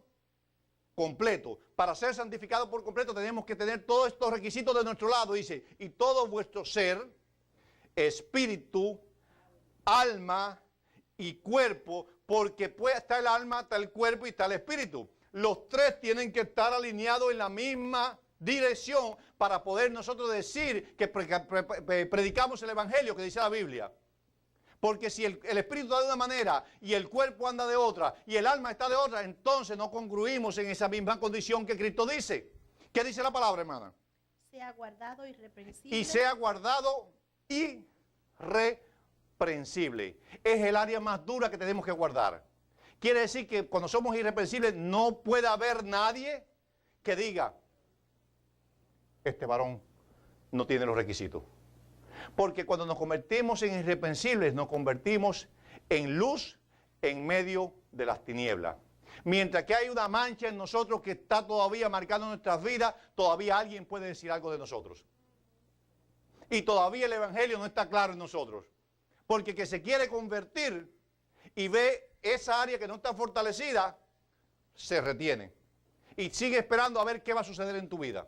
completo. Para ser santificado por completo tenemos que tener todos estos requisitos de nuestro lado. Dice, y todo vuestro ser, espíritu, alma y cuerpo, porque puede estar el alma, está el cuerpo y está el espíritu. Los tres tienen que estar alineados en la misma dirección para poder nosotros decir que predicamos el evangelio que dice la Biblia. Porque si el espíritu está de una manera y el cuerpo anda de otra y el alma está de otra, entonces no congruimos en esa misma condición que Cristo dice. ¿Qué dice la palabra, hermana? Sea guardado irreprensible. Y sea guardado irreprensible. Es el área más dura que tenemos que guardar. Quiere decir que cuando somos irreprensibles no puede haber nadie que diga, este varón no tiene los requisitos. Porque cuando nos convertimos en irreprensibles, nos convertimos en luz en medio de las tinieblas. Mientras que hay una mancha en nosotros que está todavía marcando nuestras vidas, todavía alguien puede decir algo de nosotros. Y todavía el evangelio no está claro en nosotros. Porque que se quiere convertir y ve esa área que no está fortalecida, se retiene. Y sigue esperando a ver qué va a suceder en tu vida.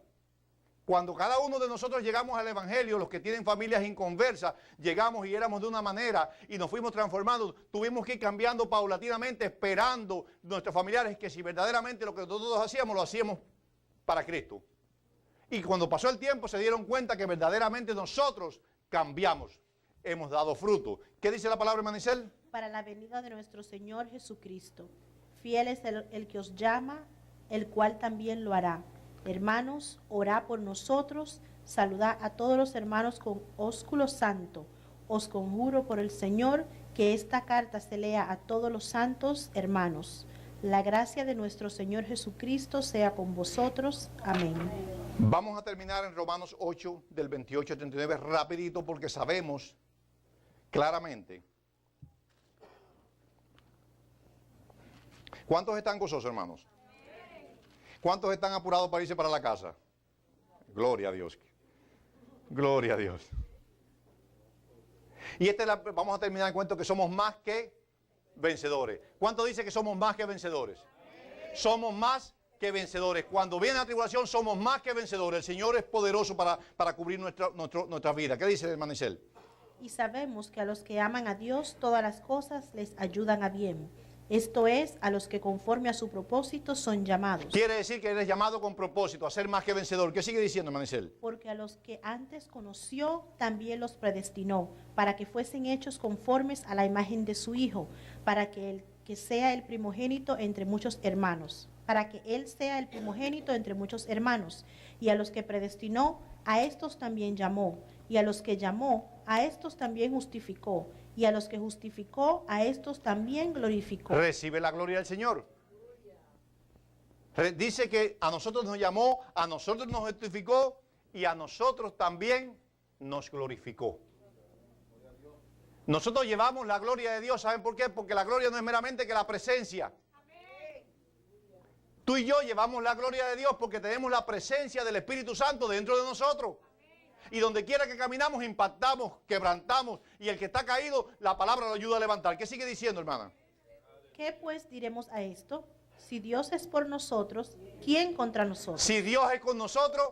Cuando cada uno de nosotros llegamos al evangelio, los que tienen familias inconversas, llegamos y éramos de una manera y nos fuimos transformando, tuvimos que ir cambiando paulatinamente, esperando nuestros familiares que si verdaderamente lo que nosotros hacíamos, lo hacíamos para Cristo. Y cuando pasó el tiempo se dieron cuenta que verdaderamente nosotros cambiamos, hemos dado fruto. ¿Qué dice la palabra, Manicel? Para la venida de nuestro Señor Jesucristo. Fiel es el que os llama, el cual también lo hará. Hermanos, orad por nosotros, saludad a todos los hermanos con ósculo santo. Os conjuro por el Señor que esta carta se lea a todos los santos hermanos. La gracia de nuestro Señor Jesucristo sea con vosotros. Amén. Vamos a terminar en Romanos 8, del 28 al 39, rapidito, porque sabemos claramente. ¿Cuántos están gozosos, hermanos? ¿Cuántos están apurados para irse para la casa? Gloria a Dios. Gloria a Dios. Y vamos a terminar el cuento que somos más que vencedores. ¿Cuántos dice que somos más que vencedores? Somos más que vencedores. Cuando viene la tribulación somos más que vencedores. El Señor es poderoso para cubrir nuestra vida. ¿Qué dice el hermano Isel? Y sabemos que a los que aman a Dios todas las cosas les ayudan a bien. Esto es, a los que conforme a su propósito son llamados. Quiere decir que eres llamado con propósito, a ser más que vencedor. ¿Qué sigue diciendo, Manicel? Porque a los que antes conoció, también los predestinó, para que fuesen hechos conformes a la imagen de su Hijo, para que el que sea el primogénito entre muchos hermanos. para que él sea el primogénito entre muchos hermanos. Y a los que predestinó, a estos también llamó. Y a los que llamó, a estos también justificó. Y a los que justificó, a estos también glorificó. Recibe la gloria del Señor. Dice que a nosotros nos llamó, a nosotros nos justificó y a nosotros también nos glorificó. Nosotros llevamos la gloria de Dios, ¿saben por qué? Porque la gloria no es meramente que la presencia. Tú y yo llevamos la gloria de Dios porque tenemos la presencia del Espíritu Santo dentro de nosotros. Y donde quiera que caminamos, impactamos, quebrantamos. Y el que está caído, la palabra lo ayuda a levantar. ¿Qué sigue diciendo, hermana? ¿Qué pues diremos a esto? Si Dios es por nosotros, ¿quién contra nosotros? Si Dios es con nosotros,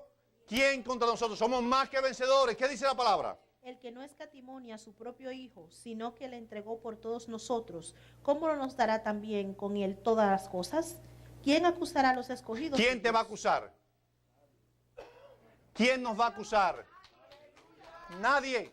¿quién contra nosotros? Somos más que vencedores. ¿Qué dice la palabra? El que no escatimó a su propio Hijo, sino que le entregó por todos nosotros, ¿cómo no nos dará también con él todas las cosas? ¿Quién acusará a los escogidos? ¿Quién te va a acusar? ¿Quién nos va a acusar? Nadie.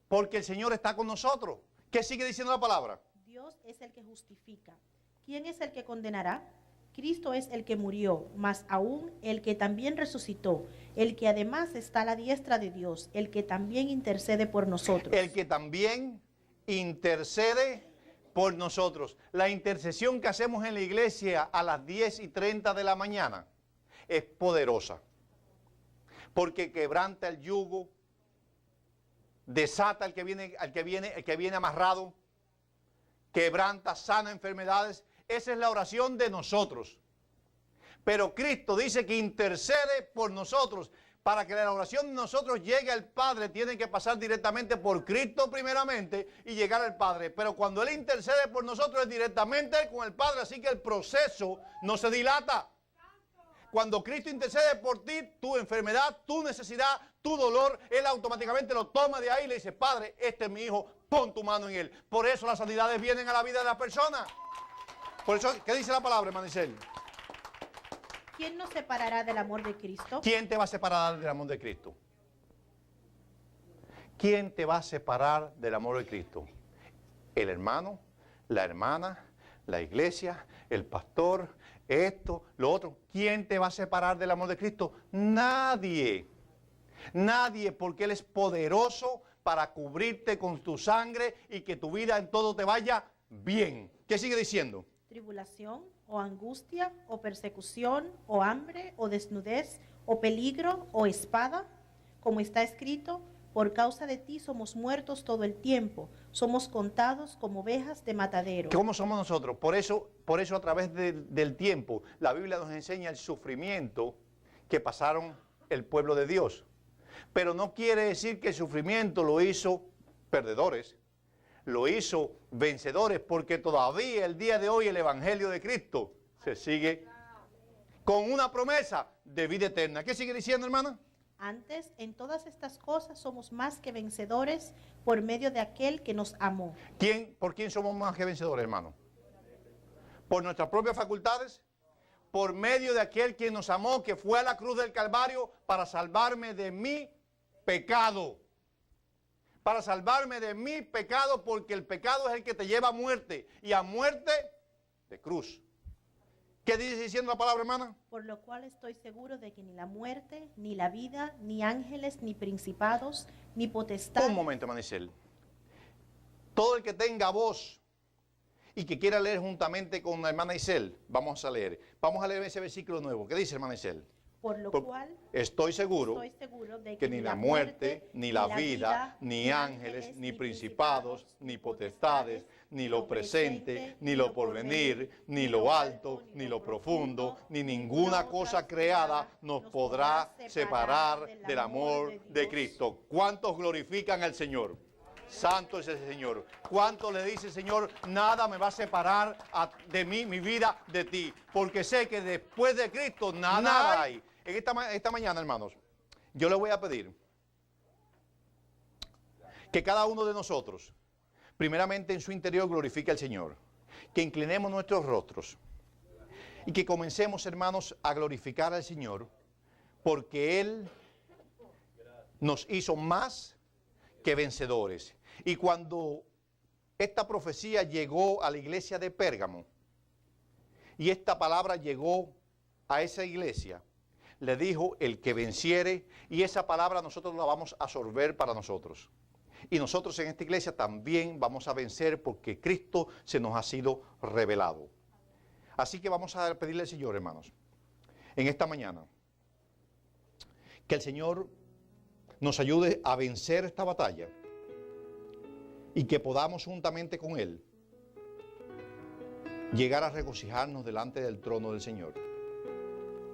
Porque el Señor está con nosotros. ¿Qué sigue diciendo la palabra? Dios es el que justifica. ¿Quién es el que condenará? Cristo es el que murió, más aún el que también resucitó, el que además está a la diestra de Dios, el que también intercede por nosotros. El que también intercede por nosotros. La intercesión que hacemos en la iglesia a las 10:30 de la mañana es poderosa. Porque quebranta el yugo, desata al que viene amarrado, quebranta, sana enfermedades. Esa es la oración de nosotros. Pero Cristo dice que intercede por nosotros. Para que la oración de nosotros llegue al Padre, tiene que pasar directamente por Cristo primeramente y llegar al Padre. Pero cuando Él intercede por nosotros es directamente con el Padre, así que el proceso no se dilata. Cuando Cristo intercede por ti, tu enfermedad, tu necesidad, tu dolor, Él automáticamente lo toma de ahí y le dice, Padre, este es mi hijo, pon tu mano en él. Por eso las sanidades vienen a la vida de las personas. Por eso, ¿qué dice la palabra, hermano Isel? ¿Quién nos separará del amor de Cristo? ¿Quién te va a separar del amor de Cristo? ¿Quién te va a separar del amor de Cristo? El hermano, la hermana, la iglesia, el pastor, esto, lo otro. ¿Quién te va a separar del amor de Cristo? Nadie. Nadie, porque Él es poderoso para cubrirte con tu sangre y que tu vida en todo te vaya bien. ¿Qué sigue diciendo? Tribulación, o angustia, o persecución, o hambre, o desnudez, o peligro, o espada, como está escrito, por causa de ti somos muertos todo el tiempo, somos contados como ovejas de matadero. ¿Cómo somos nosotros? Por eso a través del tiempo, la Biblia nos enseña el sufrimiento que pasaron el pueblo de Dios. Pero no quiere decir que el sufrimiento lo hizo perdedores, lo hizo vencedores, porque todavía el día de hoy el Evangelio de Cristo se sigue con una promesa de vida eterna. ¿Qué sigue diciendo, hermana? Antes, en todas estas cosas somos más que vencedores por medio de aquel que nos amó. ¿Por quién somos más que vencedores, hermano? ¿Por nuestras propias facultades? Por medio de aquel que nos amó, que fue a la cruz del Calvario para salvarme de mi pecado. Para salvarme de mi pecado, porque el pecado es el que te lleva a muerte, y a muerte de cruz. ¿Qué dice diciendo la palabra, hermana? Por lo cual estoy seguro de que ni la muerte, ni la vida, ni ángeles, ni principados, ni potestades. Un momento, hermana Isel. Todo el que tenga voz y que quiera leer juntamente con la hermana Isel, vamos a leer ese versículo nuevo. ¿Qué dice, hermana Isel? Por lo cual estoy seguro de que ni la muerte, ni la vida, ni ángeles, ni principados, ni potestades, ni lo presente, ni lo porvenir, ni lo alto, ni lo profundo, ni ninguna cosa creada nos podrá separar del amor de Cristo. ¿Cuántos glorifican al Señor? Santo es el Señor. ¿Cuánto le dice el Señor? Nada me va a separar de mí, mi vida, de ti. Porque sé que después de Cristo nada hay. En esta mañana, hermanos, yo le voy a pedir que cada uno de nosotros, primeramente en su interior, glorifique al Señor. Que inclinemos nuestros rostros y que comencemos, hermanos, a glorificar al Señor, porque Él nos hizo más que vencedores. Y cuando esta profecía llegó a la iglesia de Pérgamo, y esta palabra llegó a esa iglesia, le dijo: el que venciere, y esa palabra nosotros la vamos a absorber para nosotros. Y nosotros en esta iglesia también vamos a vencer porque Cristo se nos ha sido revelado. Así que vamos a pedirle al Señor, hermanos, en esta mañana, que el Señor nos ayude a vencer esta batalla y que podamos juntamente con Él llegar a regocijarnos delante del trono del Señor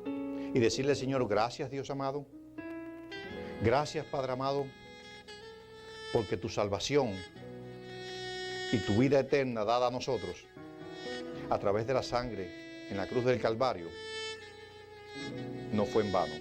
y decirle al Señor: gracias, Dios amado, gracias, Padre amado, porque tu salvación y tu vida eterna dada a nosotros a través de la sangre en la cruz del Calvario no fue en vano.